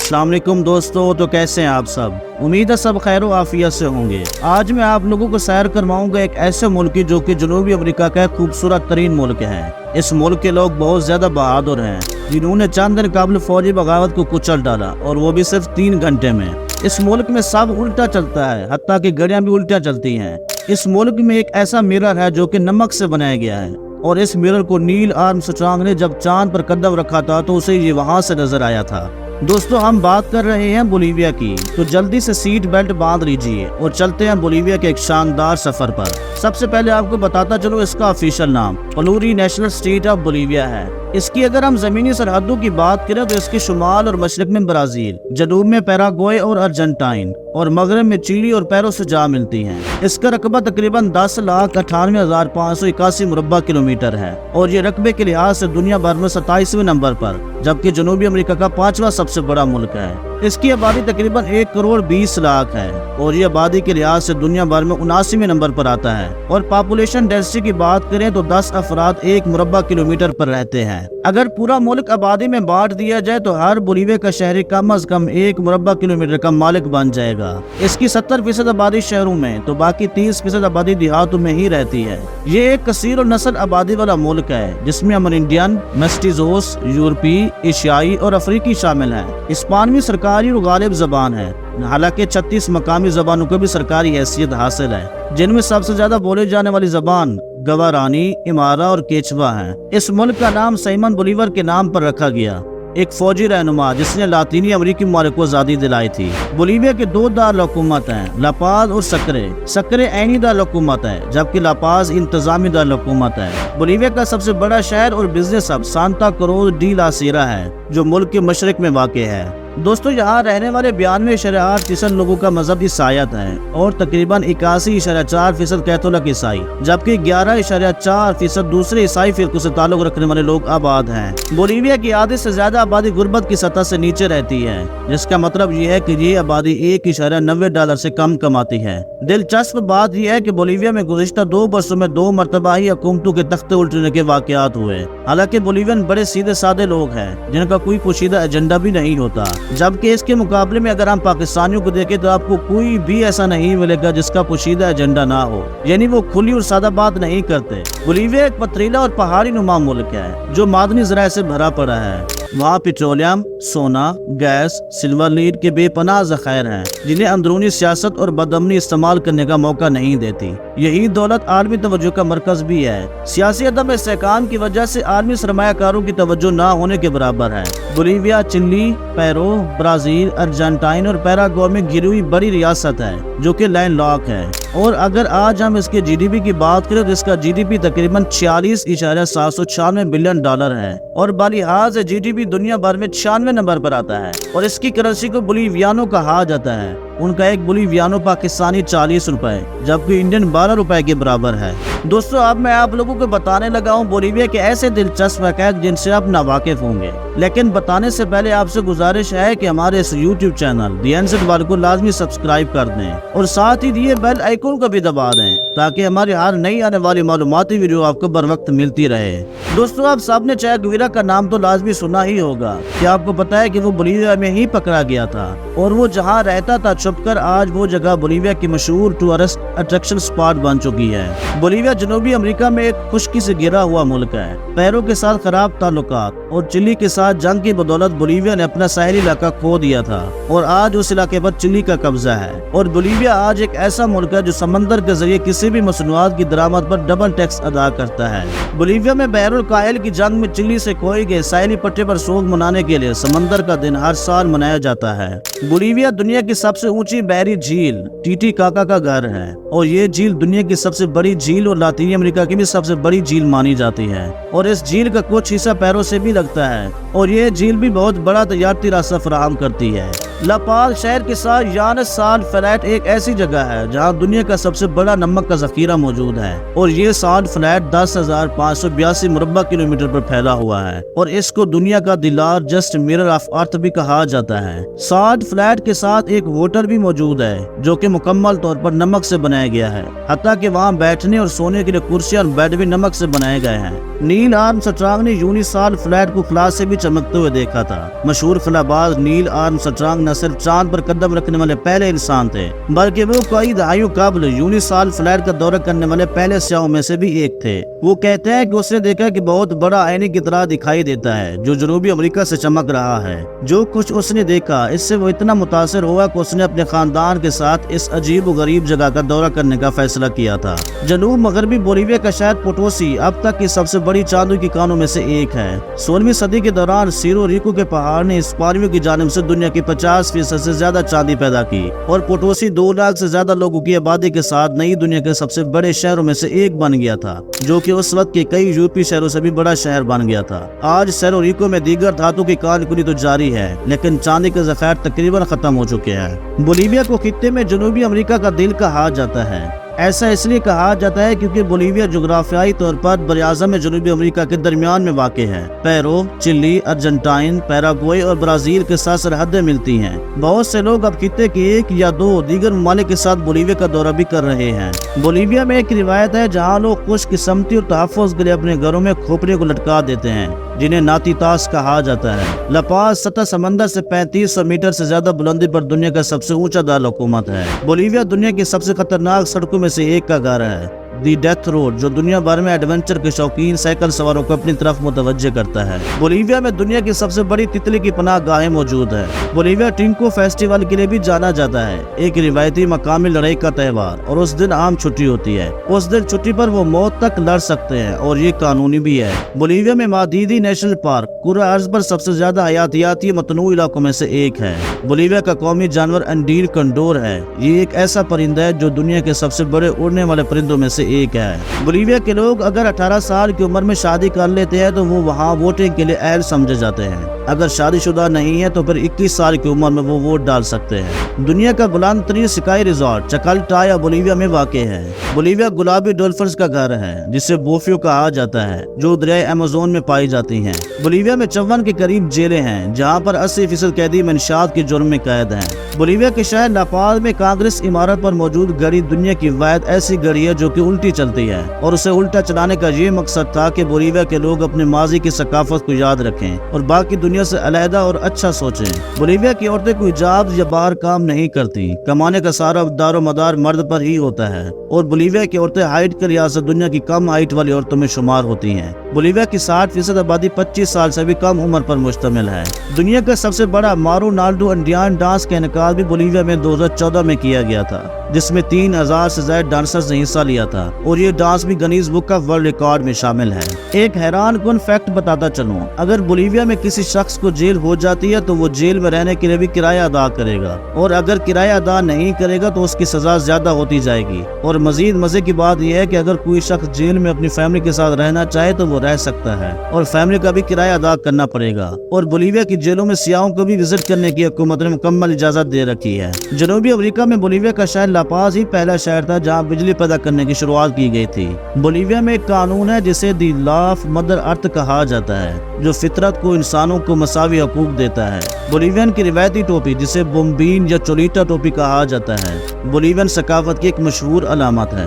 अस्सलाम वालेकुम दोस्तों, तो कैसे हैं आप सब। उम्मीद है सब खैर व आफियत से होंगे। आज मैं आप लोगों को सैर करवाऊंगा एक ऐसे मुल्क की जो कि जनूबी अफ्रीका का खूबसूरत तरीन मुल्क है। इस मुल्क के लोग बहुत ज्यादा बहादुर हैं, जिन्होंने चंद दिन कबल फौजी बगावत को कुचल डाला, और वो भी सिर्फ 3 घंटे में। इस मुल्क में सब उल्टा चलता है, हत्ता कि गाड़ियां भी उल्टा चलती हैं। इस मुल्क में एक ऐसा मिरर है जो कि नमक से बनाया गया है, और इस मिरर को नील आर्मस्ट्रांग ने जब चांद पर कदम रखा था तो उसे ये वहां से नजर आया था। दोस्तों, हम बात कर रहे हैं बोलीविया की, तो जल्दी से सीट बेल्ट बांध लीजिए और चलते हैं बोलीविया के एक शानदार सफर पर। सबसे पहले आपको बताता चलो, इसका ऑफिशियल नाम प्लूरी नेशनल स्टेट ऑफ बोलीविया है। इसकी अगर हम जमीनी सरहदों की बात करें तो इसके शुमाल और मशरक में ब्राजील, जनूब में पैराग्वे और अर्जेंटाइन, और मगरब में चिली और पेरू से जा मिलती हैं। इसका रकबा तकरीबन 10,98,581 मुरब्बा किलोमीटर है, और ये रकबे के लिहाज से दुनिया भर में 27वें नंबर पर, जबकि जनूबी अमेरिका का 5वां सबसे बड़ा मुल्क है। इसकी आबादी तकरीबन 1,20,00,000 है, और ये आबादी के लिहाज से दुनिया भर में 79वें नंबर पर आता है। और पॉपुलेशन डेंसिटी की बात करें तो 10 अफराद 1 मुरब्बा किलोमीटर पर रहते हैं। अगर पूरा मुल्क आबादी में बांट दिया जाए तो हर बोलीविया का शहरी कम अज कम 1 मुरब्बा किलोमीटर का मालिक बन जाएगा। इसकी 70% आबादी शहरों में, तो बाकी 30% आबादी देहातों में ही रहती है। ये एक कसीर और नस्ल आबादी वाला मुल्क है, जिसमें अमरिंडियन, मेस्टिजोस, यूरोपी, एशियाई और अफ्रीकी शामिल है। स्पेनिश सरकारी और गालिब जबान है, हालांकि 36 मकामी जबानों को भी सरकारी हैसियत हासिल है, जिनमें सबसे ज्यादा बोले जाने वाली जबान गवारानी, इमारा और केचवा है। इस मुल्क का नाम सिमोन बोलीवर के नाम पर रखा गया, एक फौजी रहनुमा जिसने लातीनी अमेरिकी मुल्क को आजादी दिलाई थी। बोलीविया के 2 दारुल-हुकूमत हैं, लापाज और सक्रे ऐनी दारुल-हुकूमत है, जबकि लापाज इंतजामी दारुल-हुकूमत है। बोलीविया का सबसे बड़ा शहर और business hub Santa Cruz de la Sierra है, जो मुल्क के मशरक में वाक़ है। दोस्तों, यहाँ रहने वाले 92.8% लोगों का मजहब ईसाईयत है, और तकरीबन 81.4% कैथोलिक ईसाई, जबकि 11.4% दूसरे ईसाई फिरकों से ताल्लुक रखने वाले लोग आबाद हैं। बोलीविया की आधे से ज्यादा आबादी गुर्बत की सतह से नीचे रहती है, जिसका मतलब ये है कि ये आबादी $1.90 से कम कमाती है। दिलचस्प बात यह है कि बोलीविया में गुज़िश्ता 2 वर्षों में 2 मरतबा ही हुकूमतों के तख्ते उल्टने के वाक़यात हुए। हालांकि बोलीवियन बड़े सीधे साधे लोग हैं, जिनका कोई पोशीदा एजेंडा भी नहीं होता, जबकि इसके मुकाबले में अगर हम पाकिस्तानियों को देखें तो आपको कोई भी ऐसा नहीं मिलेगा जिसका पोशीदा एजेंडा ना हो, यानी वो खुली और सादा बात नहीं करते। बोलीविया एक पथरीला और पहाड़ी नुमा मुल्क है, जो मादनी ज़राए से भरा पड़ा है। वहाँ पेट्रोलियम, सोना, गैस, सिल्वर लीड के बेपनाह ज़खायर हैं, जिन्हें अंदरूनी सियासत और बदअमनी इस्तेमाल करने का मौका नहीं देती। यही दौलत आलमी तवज्जो का मरकज भी है। सियासी अदम इस्तेहकाम की वजह से आलमी सरमायाकारों की तवज्जो ना होने के बराबर है। Bolivia Chile, Peru, Brazil, Argentine और पैराग्वे में घिरी हुई बड़ी रियासत है, जो कि लैंडलॉक है। और अगर आज हम इसके जीडीपी की बात करें तो इसका जीडीपी तकरीबन $46.796 बिलियन है, और बालिहाज जीडीपी दुनिया भर में 96 नंबर पर आता है। और इसकी करेंसी को बोलीवियानो कहा जाता है। उनका एक बोलीवियानो पाकिस्तानी 40 रुपए, जबकि इंडियन 12 रुपए के बराबर है। दोस्तों, अब मैं आप लोगों को बताने लगा हूँ बोलीविया के ऐसे दिलचस्प वाक़यात जिनसे आप नावाकिफ होंगे, लेकिन बताने से पहले आपसे गुजारिश है कि हमारे इस YouTube चैनल दी एनजेड वर्ल्ड को लाजमी सब्सक्राइब कर दें, और साथ ही दिए बेल आइकन को भी दबा दें, ताकि हमारी हर नई आने वाली मालूमाती वीडियो आपको बर वक्त मिलती रहे। दोस्तों, आप सबने चे गुवेरा का नाम तो लाजमी सुना ही होगा। क्या आपको पता है कि वो बोलीविया में ही पकड़ा गया था, और वो जहाँ रहता था छुपकर आज वो जगह बोलीविया की मशहूर टूरिस्ट अट्रैक्शन स्पॉट बन चुकी है। बोलीविया जनूबी अमेरिका में एक खुश्की से घिरा हुआ मुल्क है। पेरू के साथ खराब ताल्लुकात और चिली के साथ जंग की बदौलत बोलीविया ने अपना साहिली इलाका खो दिया था, और आज उस इलाके पर चिली का कब्जा है। और बोलीविया आज एक ऐसा मुल्क है जो समंदर के जरिए किसी भी मसनूआत की दरामद पर डबल टैक्स अदा करता है। बोलीविया में बहरुल काहिल की जंग में चिली से खोए गए साहिली पट्टे पर सोग मनाने के लिए समंदर का दिन हर साल मनाया जाता है। बोलीविया दुनिया की सबसे ऊंची बहरी झील टीटीकाका का घर है, और ये झील दुनिया की सबसे बड़ी झील और लातीनी अमेरिका की भी सबसे बड़ी झील मानी जाती है। और इस झील का कुछ हिस्सा पैरों से भी लगता है, और ये झील भी बहुत बड़ा तजारती रास्ता फराहम करती है। लापाज शहर के साथ यानस साल्ट फ्लैट एक ऐसी जगह है जहां दुनिया का सबसे बड़ा नमक का जखीरा मौजूद है, और ये साल्ट फ्लैट 10,582 मुरब्बा किलोमीटर पर फैला हुआ है, और इसको दुनिया का the largest mirror of earth भी कहा जाता है। साल्ट फ्लैट के साथ एक होटल भी मौजूद है, जो कि मुकम्मल तौर पर नमक से बनाया गया है। حتیٰ کہ وہاں بیٹھنے اور سونے کے لیے کرسیاں اور بیڈ بھی نمک سے بنائے گئے ہیں۔ نیل آرمسٹرانگ نے یونی سال فلیٹ کو خلا سے بھی چمکتے ہوئے دیکھا تھا۔ مشہور خلا باز نیل آرمسٹرانگ نہ صرف چاند پر قدم رکھنے والے پہلے انسان تھے بلکہ وہ کئی دہائیوں قبل یونی سال فلیٹ کا دورہ کرنے والے پہلے سیاحوں میں سے بھی ایک تھے۔ وہ کہتے ہیں کہ اس نے دیکھا کہ بہت بڑا آئینے کی طرح دکھائی دیتا ہے جو جنوبی امریکہ سے چمک رہا ہے۔ جو کچھ اس نے دیکھا اس سے وہ اتنا متاثر ہوا کہ اس نے اپنے خاندان کے ساتھ اس عجیب و غریب جگہ کا دورہ کرنے کا فیصلہ کیا تھا۔ جنوب مغربی بولیویا کا شہر پوٹوسی اب تک کی سب سے بڑی چاندوں کی کانوں میں سے ایک ہے۔ 16ویں صدی کے دوران سیرو ریکو کے پہاڑ نے اسپانیوں کی جانب سے دنیا کی 50% سے زیادہ چاندی پیدا کی اور پوٹوسی 2 لاکھ سے زیادہ لوگوں کی آبادی کے ساتھ نئی دنیا کے سب سے بڑے شہروں میں سے ایک بن گیا تھا، جو کہ اس وقت کے کئی یورپی شہروں سے بھی بڑا شہر بن گیا تھا۔ آج سیرو ریکو میں دیگر دھاتوں کی کان کنی تو جاری ہے لیکن چاندی کے ذخائر تقریباً ختم ہو چکے ہیں۔ بولیویا کو خطے میں جنوبی امریکہ کا دل کہا جاتا ہے۔ ایسا اس لیے کہا جاتا ہے کیونکہ بولیویا جغرافیائی طور پر براعظم جنوبی امریکہ کے درمیان میں واقع ہے۔ پیرو، چلی، ارجنٹائن، پیراگوئے اور برازیل کے ساتھ سرحدیں ملتی ہیں۔ بہت سے لوگ اب خطے کے 1 یا 2 دیگر ممالک کے ساتھ بولیویا کا دورہ بھی کر رہے ہیں۔ بولیویا میں ایک روایت ہے جہاں لوگ خوش قسمتی اور تحفظ کے لیے اپنے گھروں میں کھوپڑے کو لٹکا دیتے ہیں جنہیں ناتی تاس کہا جاتا ہے۔ لا پاز سطح سمندر سے 3500 میٹر سے زیادہ بلندی پر دنیا کا سب سے اونچا دارالحکومت ہے۔ بولیویا دنیا کی سب سے خطرناک سڑکوں میں سے ایک کا گھر ہے، دی ڈیتھ روڈ، جو دنیا بھر میں ایڈونچر کے شوقین سائیکل سواروں کو اپنی طرف متوجہ کرتا ہے۔ بولیویا میں دنیا کی سب سے بڑی تتلی کی پناہ گاہیں موجود ہے۔ بولیویا ٹنکو فیسٹیول کے لیے بھی جانا جاتا ہے، ایک روایتی مقامی لڑائی کا تہوار، اور اس دن عام چھٹی ہوتی ہے۔ اس دن چھٹی پر وہ موت تک لڑ سکتے ہیں اور یہ قانونی بھی ہے۔ بولیویا میں مادیدی نیشنل پارک کرۂ ارض پر سب سے زیادہ حیاتیاتی متنوع علاقوں میں سے ایک ہے۔ بولیویا کا قومی جانور انڈیر کنڈور ہے۔ یہ ایک ایسا پرندہ ہے جو دنیا کے سب سے بڑے اڑنے والے پرندوں میں سے ایک ہے۔ بولیویا کے لوگ اگر 18 سال کی عمر میں شادی کر لیتے ہیں تو وہ وہاں ووٹنگ کے لیے اہل سمجھے جاتے ہیں۔ اگر شادی شدہ نہیں ہے تو پھر 21 سال کی عمر میں وہ ووٹ ڈال سکتے ہیں۔ دنیا کا بلند ترین سکائی ریزورٹ چکلٹایا بولیویا میں واقع ہے۔ بولیویا گلابی ڈولفنز کا گھر ہے جسے بوفیو کہا جاتا ہے، جو دریائے ایمیزون میں پائی جاتی ہیں۔ بولیویا میں 54 کے قریب جیلیں ہیں جہاں پر 80% قیدی منشیات کے جرم میں قید ہیں۔ بولیویا کے شہر لا پاز میں کانگریس عمارت پر موجود گھڑی دنیا کی واحد ایسی گھڑی ہے جو کہ الٹی چلتی ہے، اور اسے الٹا چلانے کا یہ مقصد تھا کہ بولیویا کے لوگ اپنے ماضی کی ثقافت کو یاد رکھیں اور باقی دنیا سے علیحدہ اور اچھا سوچیں۔ بولیویا کی عورتیں کوئی جاب یا باہر کام نہیں کرتی، کمانے کا سارا دار و مدار مرد پر ہی ہوتا ہے، اور بولیویا کی عورتیں ہائٹ کے لحاظ سے دنیا کی کم ہائٹ والی عورتوں میں شمار ہوتی ہیں۔ بولیویا کی 60% آبادی 25 سال سے بھی کم عمر پر مشتمل ہے۔ دنیا کا سب سے بڑا مارو نالڈو انڈیان ڈانس کا انعقاد بھی بولیویا میں 2014 میں کیا گیا تھا، جس میں 3000 سے زائد ڈانسرز نے حصہ لیا تھا، اور یہ ڈانس بھی Guinness book of world record میں شامل ہے۔ ایک حیران کن فیکٹ بتاتا چلوں، اگر بولیویا میں کسی شخص کو جیل ہو جاتی ہے تو وہ جیل میں رہنے کے لیے بھی کرایہ ادا کرے گا، اور اگر کرایہ ادا نہیں کرے گا تو اس کی سزا زیادہ ہوتی جائے گی۔ اور مزید مزے کی بات یہ ہے کہ اگر کوئی شخص جیل میں اپنی فیملی کے ساتھ رہنا چاہے تو وہ رہ سکتا ہے، اور فیملی کا بھی کرایہ ادا کرنا پڑے گا۔ اور بولیویا کی جیلوں میں سیاحوں کو بھی وزٹ کرنے کی حکومت نے مکمل اجازت دے رکھی ہے۔ جنوبی امریکہ میں بولیویا کا شہر لا پاز ہی پہلا شہر تھا جہاں بجلی پیدا کرنے کی شروعات کی گئی تھی۔ بولیویا میں ایک قانون ہے جسے دی لا آف مدر ارتھ کہا جاتا ہے، جو فطرت کو انسانوں کو مساوی حقوق دیتا ہے۔ بولیوین کی روایتی ٹوپی جسے بومبین یا چولیٹا ٹوپی کہا جاتا ہے، بولیوین ثقافت کی ایک مشہور علامت ہے۔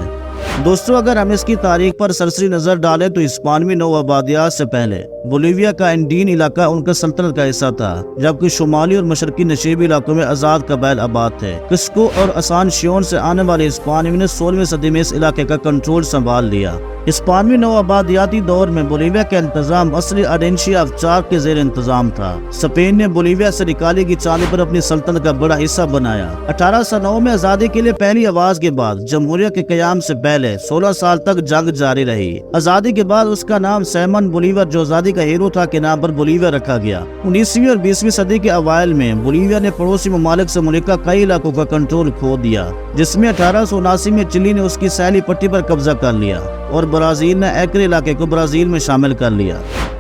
دوستو، اگر ہم اس کی تاریخ پر سرسری نظر ڈالیں تو ہسپانوی نو آبادیات سے پہلے بولیویا کا انڈین علاقہ ان کا سلطنت کا حصہ تھا، جبکہ شمالی اور مشرقی نشیبی علاقوں میں آزاد قبائل آباد تھے۔ کسکو اور اسانشیون سے آنے والے ہسپانوی نے 16ویں صدی میں اس علاقے کا کنٹرول سنبھال لیا۔ ہسپانوی نو آبادیاتی دور میں بولیویا کا انتظام اصلی آڈینشیا آف چاک کے زیر انتظام تھا۔ اسپین نے بولیویا سے نکالی گئی چاندی پر اپنی سلطنت کا بڑا حصہ بنایا۔ 1809 میں آزادی کے لیے پہلی آواز کے بعد جمہوریہ کے قیام سے پہلے 16 سال تک جنگ جاری رہی۔ آزادی کے بعد اس کا نام سیمن بولیور، جو آزادی کا ہیرو تھا، کے نام پر بولیویا رکھا گیا۔ 19ویں اور 20ویں صدی کے اوائل میں بولیویا نے پڑوسی ممالک سے ملک کا کئی علاقوں کا کنٹرول کھو دیا، جس میں 1879 میں چلی نے اس کی ساحلی پٹی پر قبضہ کر لیا، اور برازیل نے ایکرے علاقے کو برازیل میں شامل کر لیا۔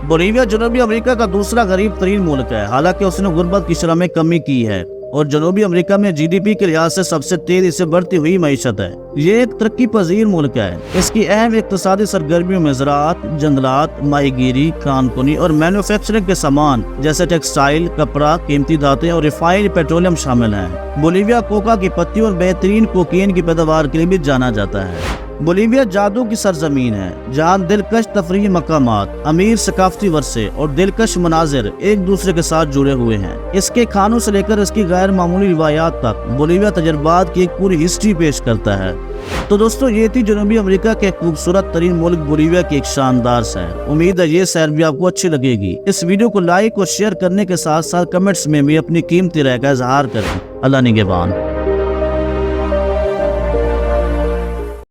بولیویا جنوبی امریکہ کا دوسرا غریب ترین ملک ہے، حالانکہ اس نے غربت کی شرح میں کمی کی ہے، اور جنوبی امریکہ میں جی ڈی پی کے لحاظ سے سب سے تیزی سے بڑھتی ہوئی معیشت ہے۔ یہ ایک ترقی پذیر ملک ہے۔ اس کی اہم اقتصادی سرگرمیوں میں زراعت، جنگلات، ماہی گیری، خان کنی اور مینوفیکچرنگ کے سامان جیسے ٹیکسٹائل، کپڑا، قیمتی دھاتیں اور ریفائنڈ پیٹرولیم شامل ہیں۔ بولیویا کوکا کی پتی اور بہترین کوکین کی پیداوار کے لیے بھی جانا جاتا ہے۔ बोलीविया जादू की सरजमीन है, जहाँ दिलकश तफरीही मकामात, अमीर सकाफती वर्से और दिलकश मनाजिर एक दूसरे के साथ जुड़े हुए हैं। इसके खानों से लेकर इसकी गैर मामूली रिवायात तक बोलीविया तजर्बात की एक पूरी हिस्ट्री पेश करता है। तो दोस्तों, ये थी जनूबी अमेरिका के खूबसूरत तरीन मुल्क बोलीविया की एक शानदार सैर। उम्मीद है ये सैर भी आपको अच्छी लगेगी। इस वीडियो को लाइक और शेयर करने के साथ साथ कमेंट्स में भी अपनी कीमती राय का इजहार करें। अल्लाह निगहबान।